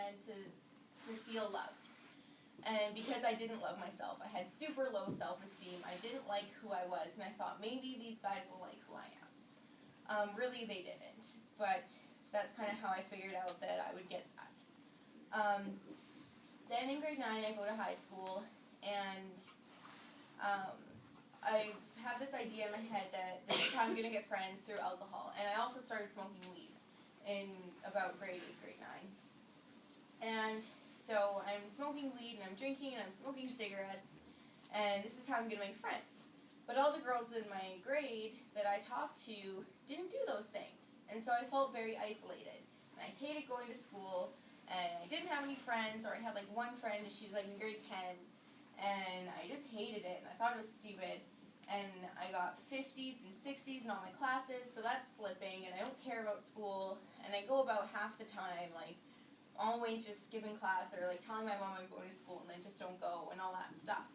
men to feel loved. And because I didn't love myself, I had super low self-esteem, I didn't like who I was, and I thought maybe these guys will like who I am. Really, they didn't, but that's kind of how I figured out that I would get that. Then in grade 9, I go to high school, and I have this idea in my head that this is how I'm going to get friends through alcohol. And I also started smoking weed in about grade 8, grade 9. And so I'm smoking weed, and I'm drinking, and I'm smoking cigarettes, and this is how I'm going to make friends. But all the girls in my grade that I talked to didn't do those things. And so I felt very isolated. And I hated going to school, and I didn't have any friends, or I had like one friend, and she was like in grade 10, and I just hated it, and I thought it was stupid. And I got 50s and 60s in all my classes, so that's slipping, and I don't care about school, and I go about half the time, like, always just skipping class, or like telling my mom I'm going to school, and then just don't go, and all that stuff.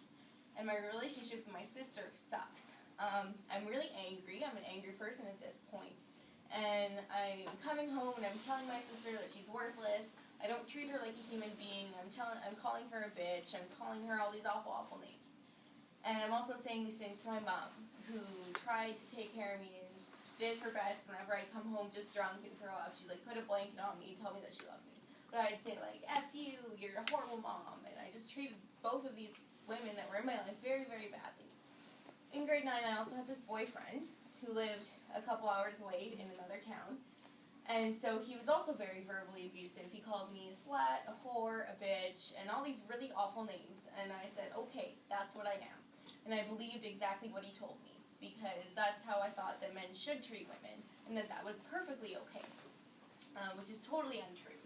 And my relationship with my sister sucks. I'm really angry. I'm an angry person at this point. And I'm coming home, and I'm telling my sister that she's worthless. I don't treat her like a human being. I'm calling her a bitch. I'm calling her all these awful, awful names. And I'm also saying these things to my mom, who tried to take care of me and did her best whenever I'd come home just drunk and throw up. She'd like put a blanket on me and tell me that she loved me. But I'd say like, F you, you're a horrible mom. And I just treated both of these women that were in my life very, very badly. In grade 9, I also had this boyfriend who lived a couple hours away in another town. And so he was also very verbally abusive. He called me a slut, a whore, a bitch, and all these really awful names. And I said, okay, that's what I am. And I believed exactly what he told me, because that's how I thought that men should treat women, and that that was perfectly okay, which is totally untrue.